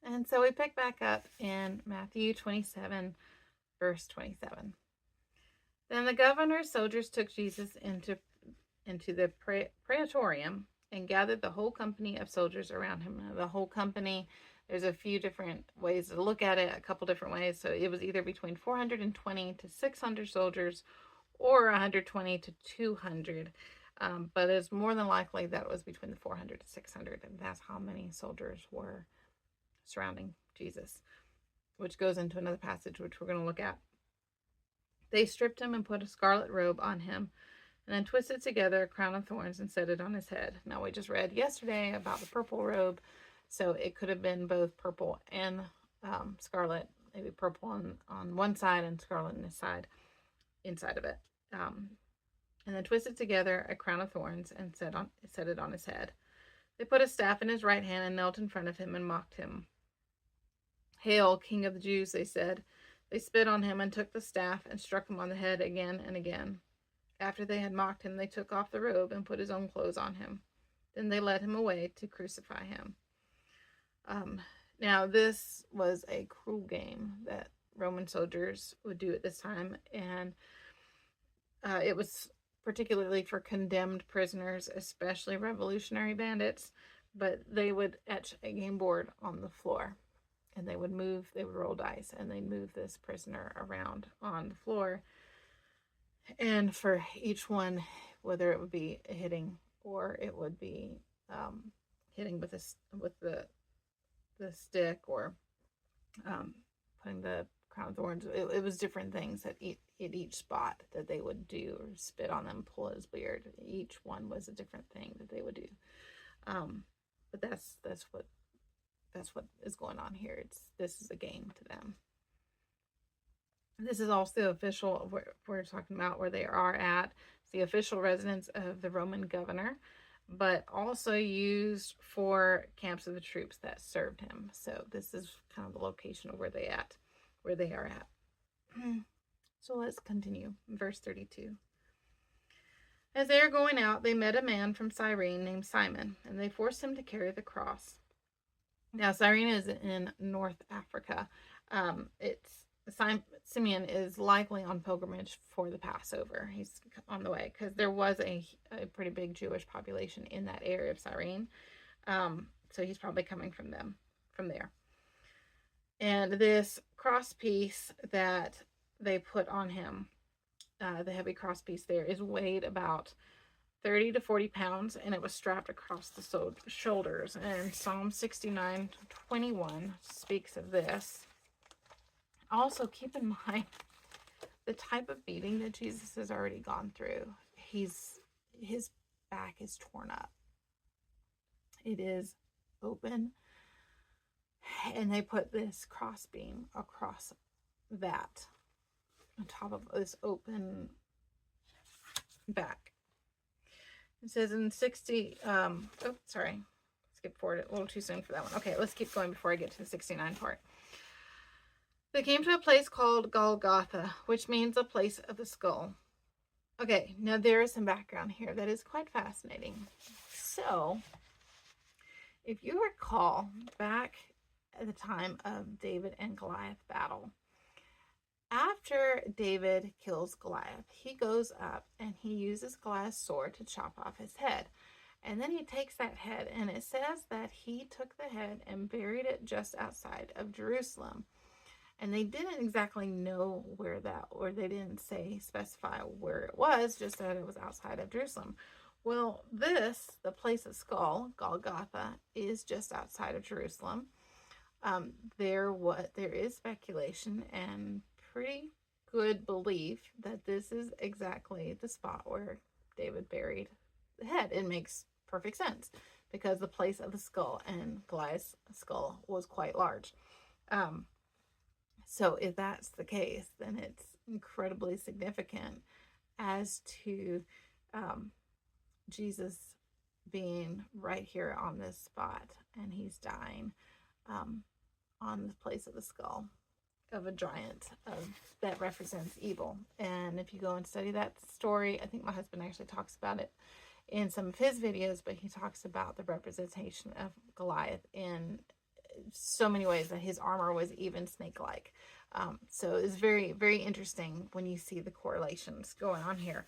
And so we pick back up in Matthew 27, verse 27. Then the governor's soldiers took Jesus into the praetorium and gathered the whole company of soldiers around him. Now, the whole company, there's a few different ways to look at it, a couple different ways. So it was either between 420 to 600 soldiers or 120 to 200. But it's more than likely that it was between the 400 to 600, and that's how many soldiers were surrounding Jesus, which goes into another passage which we're going to look at. They stripped him and put a scarlet robe on him, and then twisted together a crown of thorns and set it on his head. Now, we just read yesterday about the purple robe, so it could have been both purple and scarlet, maybe purple on one side and scarlet on this side, inside of it. And then twisted together a crown of thorns and set it on his head. They put a staff in his right hand and knelt in front of him and mocked him. "Hail, King of the Jews," they said. They spit on him and took the staff and struck him on the head again and again. After they had mocked him, they took off the robe and put his own clothes on him. Then they led him away to crucify him. Now, this was a cruel game that Roman soldiers would do at this time, and it was particularly for condemned prisoners, especially revolutionary bandits, but they would etch a game board on the floor, and they would roll dice, and they'd move this prisoner around on the floor. And for each one, whether it would be hitting or it would be hitting with the stick, or putting the crown of thorns, it was different things at each spot that they would do, or spit on them, pull his beard. Each one was a different thing that they would do. But that's what is going on here. This is a game to them. This is also official, we're talking about where they are at. It's the official residence of the Roman governor, but also used for camps of the troops that served him. So this is kind of the location of where they are at. So let's continue. Verse 32. As they are going out, they met a man from Cyrene named Simon, and they forced him to carry the cross. Now, Cyrene is in North Africa. Simeon is likely on pilgrimage for the Passover. He's on the way because there was a pretty big Jewish population in that area of Cyrene. So he's probably coming from there. And this cross piece that they put on him, the heavy cross piece there, is weighed about 30 to 40 pounds, and it was strapped across the shoulders. And Psalm 69:21 speaks of this. Also, keep in mind the type of beating that Jesus has already gone through. His back is torn up. It is open, and they put this crossbeam across that on top of this open back. It says in 60, skip forward a little too soon for that one. Okay, let's keep going before I get to the 69 part. They came to a place called Golgotha, which means a place of the skull. Okay, now there is some background here that is quite fascinating. So, if you recall, back at the time of David and Goliath battle, after David kills Goliath, he goes up and he uses Goliath's sword to chop off his head. And then he takes that head, and it says that he took the head and buried it just outside of Jerusalem. And they didn't exactly know where they didn't specify where it was, just that it was outside of Jerusalem. Well, the place of skull, Golgotha, is just outside of Jerusalem. There is speculation and pretty good belief that this is exactly the spot where David buried the head. It makes perfect sense because the place of the skull and Goliath's skull was quite large. So if that's the case, then it's incredibly significant as to Jesus being right here on this spot, and he's dying on the place of the skull of a giant that represents evil. And if you go and study that story, I think my husband actually talks about it in some of his videos, but he talks about the representation of Goliath in so many ways that his armor was even snake-like. So it's very, very interesting when you see the correlations going on here.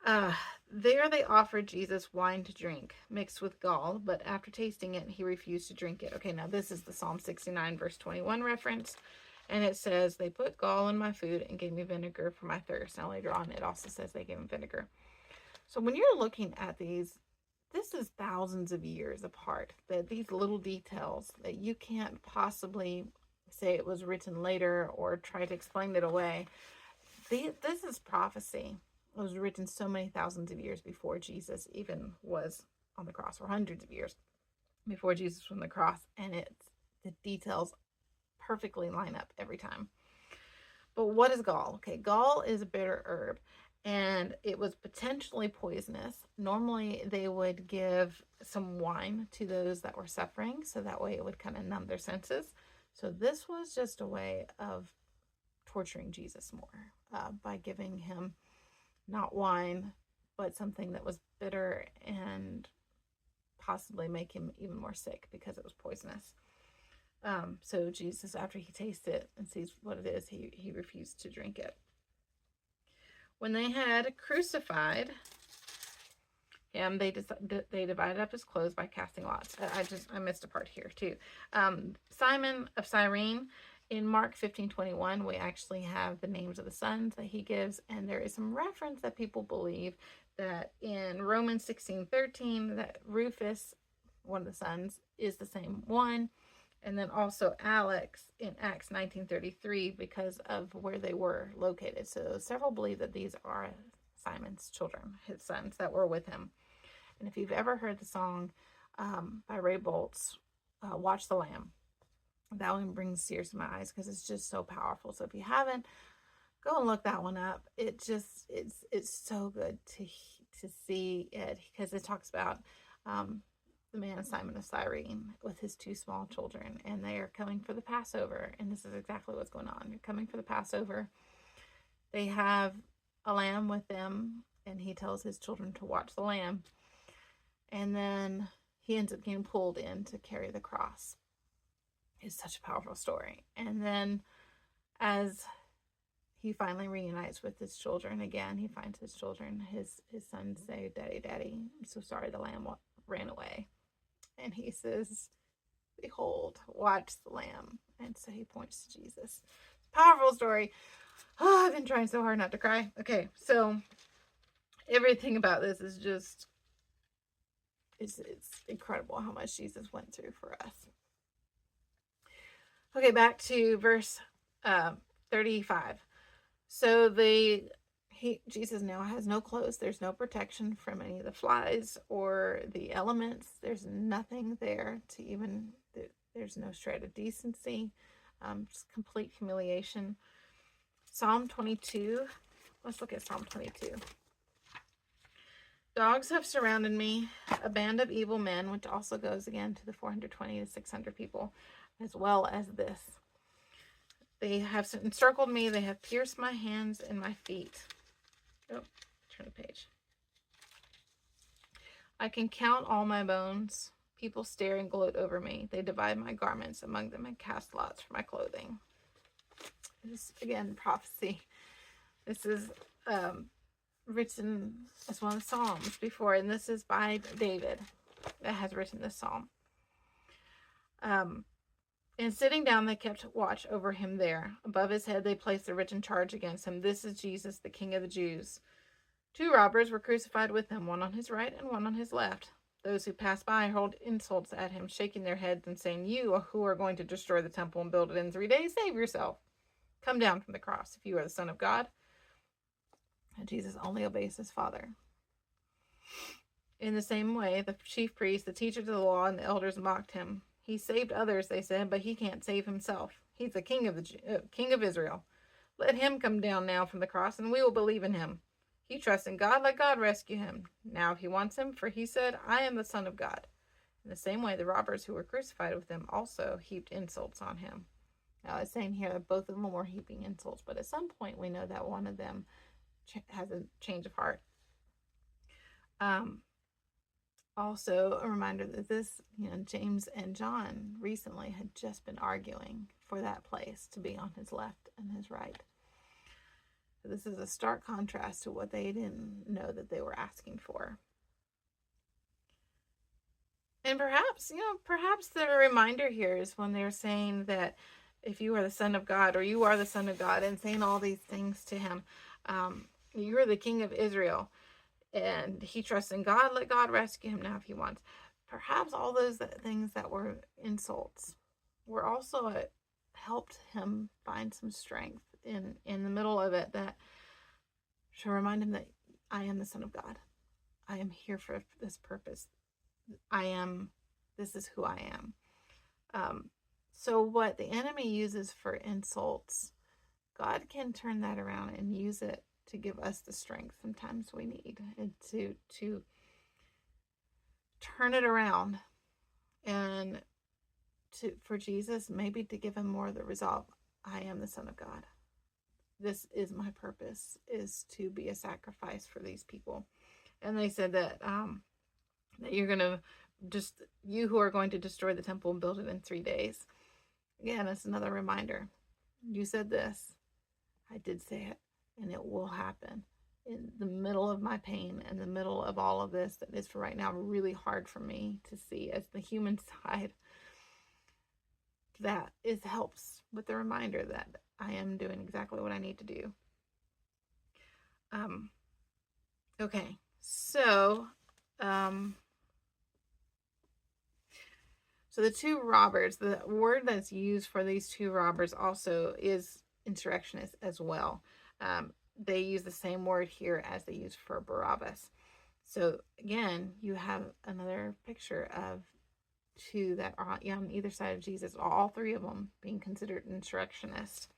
There they offered Jesus wine to drink mixed with gall, but after tasting it, he refused to drink it. Okay, now this is the Psalm 69 verse 21 reference, and it says, they put gall in my food and gave me vinegar for my thirst. Now later on, it also says they gave him vinegar. So when you're looking at these, this is thousands of years apart, that these little details that you can't possibly say it was written later or try to explain it away. This is prophecy. It was written so many thousands of years before Jesus even was on the cross, or hundreds of years before Jesus was on the cross, and the details perfectly line up every time. But what is gall? Okay, gall is a bitter herb, and it was potentially poisonous. Normally, they would give some wine to those that were suffering, so that way it would kind of numb their senses. So this was just a way of torturing Jesus more, by giving him not wine, but something that was bitter and possibly make him even more sick because it was poisonous. So Jesus, after he tastes it and sees what it is, he refused to drink it. When they had crucified him, they divided up his clothes by casting lots. I missed a part here too. Simon of Cyrene, in Mark 15:21, we actually have the names of the sons that he gives, and there is some reference that people believe that in Romans 16:13 that Rufus, one of the sons, is the same one, and then also Alex in Acts 19:33 because of where they were located. So several believe that these are Simon's children, his sons that were with him. And if you've ever heard the song by Ray Boltz, Watch the Lamb, that one brings tears to my eyes because it's just so powerful. So if you haven't, go and look that one up. It's so good to see it, because it talks about the man of Simon of Cyrene with his two small children, and they are coming for the Passover, and this is exactly what's going on. They're coming for the Passover. They have a lamb with them, and he tells his children to watch the lamb, and then he ends up getting pulled in to carry the cross. It's such a powerful story. And then as he finally reunites with his children again, he finds his children, his sons say, "Daddy, Daddy, I'm so sorry the lamb ran away." And he says, "Behold, watch the lamb." And so he points to Jesus. Powerful story. Oh, I've been trying so hard not to cry. Okay, so everything about this is just, it's incredible how much Jesus went through for us. Okay, back to verse 35. So Jesus now has no clothes. There's no protection from any of the flies or the elements. There's nothing there to even, there's no shred of decency. Just complete humiliation. Psalm 22. Let's look at Psalm 22. Dogs have surrounded me, a band of evil men, which also goes again to the 420 to 600 people, as well as this. They have encircled me. They have pierced my hands and my feet. Oh, turn the page. I can count all my bones. People stare and gloat over me. They divide my garments among them and cast lots for my clothing. This is, again, prophecy. This is written as one of the Psalms before, and this is by David that has written this psalm. And sitting down, they kept watch over him there. Above his head, they placed a written charge against him. This is Jesus, the King of the Jews. 2 robbers were crucified with him, one on his right and one on his left. Those who passed by hurled insults at him, shaking their heads and saying, "You who are going to destroy the temple and build it in 3 days, save yourself. Come down from the cross if you are the Son of God." And Jesus only obeys his Father. In the same way, the chief priests, the teachers of the law, and the elders mocked him. He saved others, they said, but he can't save himself. He's the King of Israel. Let him come down now from the cross, and we will believe in him. He trusts in God, let God rescue him. Now if he wants him, for he said, "I am the Son of God." In the same way, the robbers who were crucified with him also heaped insults on him. Now it's saying here that both of them were heaping insults, but at some point we know that one of them has a change of heart. Also, a reminder that this, James and John recently had just been arguing for that place to be on his left and his right. So this is a stark contrast to what they didn't know that they were asking for. And perhaps the reminder here is when they're saying that if you are the Son of God, or you are the Son of God, and saying all these things to him, you are the King of Israel, and he trusts in God, let God rescue him now if he wants. Perhaps all those things that were insults were also helped him find some strength in the middle of it, that to remind him that I am the Son of God. I am here for this purpose. This is who I am. So what the enemy uses for insults, God can turn that around and use it to give us the strength sometimes we need, and to turn it around, and for Jesus, maybe to give him more of the resolve. I am the Son of God. This is my purpose, is to be a sacrifice for these people. And they said that that you're going to you who are going to destroy the temple and build it in 3 days. Again, it's another reminder. You said this. I did say it, and it will happen. In the middle of my pain, in the middle of all of this that is for right now really hard for me to see as the human side, that helps with the reminder that I am doing exactly what I need to do. Okay, so so the two robbers, the word that's used for these two robbers also is insurrectionist as well. They use the same word here as they use for Barabbas. So again, you have another picture of two that are on either side of Jesus, all three of them being considered insurrectionists.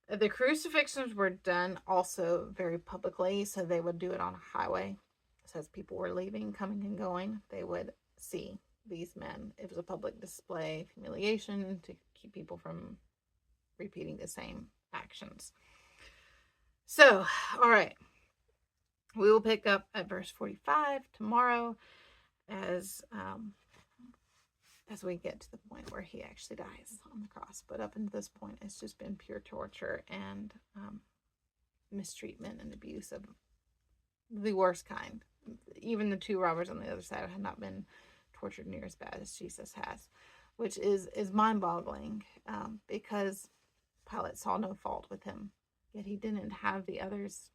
The crucifixions were done also very publicly, so they would do it on a highway. So as people were leaving, coming and going, they would see these men. It was a public display of humiliation to keep people from repeating the same actions. So, all right, we will pick up at verse 45 tomorrow as we get to the point where he actually dies on the cross. But up until this point, it's just been pure torture and mistreatment and abuse of the worst kind. Even the two robbers on the other side had not been tortured near as bad as Jesus has, which is mind-boggling, because Pilate saw no fault with him, yet he didn't have the others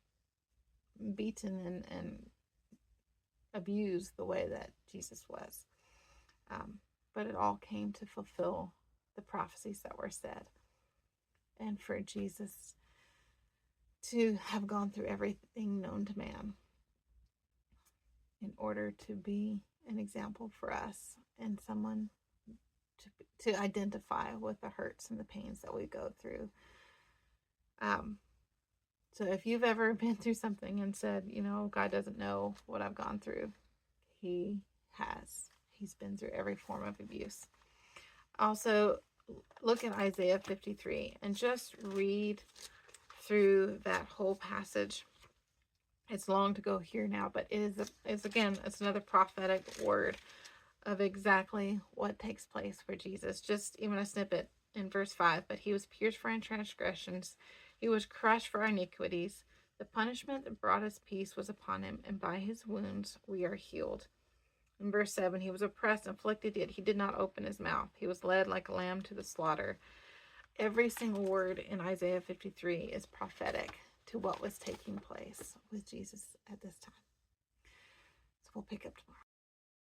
beaten and abused the way that Jesus was. But it all came to fulfill the prophecies that were said, and for Jesus to have gone through everything known to man in order to be an example for us and someone to identify with the hurts and the pains that we go through. So if you've ever been through something and said, God doesn't know what I've gone through, he has. He's been through every form of abuse. Also, look at Isaiah 53 and just read through that whole passage. It's long to go here now, but it's another prophetic word of exactly what takes place for Jesus. Just even a snippet in verse 5. But he was pierced for our transgressions, he was crushed for our iniquities. The punishment that brought us peace was upon him, and by his wounds we are healed. In verse 7, he was oppressed and afflicted, yet he did not open his mouth. He was led like a lamb to the slaughter. Every single word in Isaiah 53 is prophetic to what was taking place with Jesus at this time. So we'll pick up tomorrow.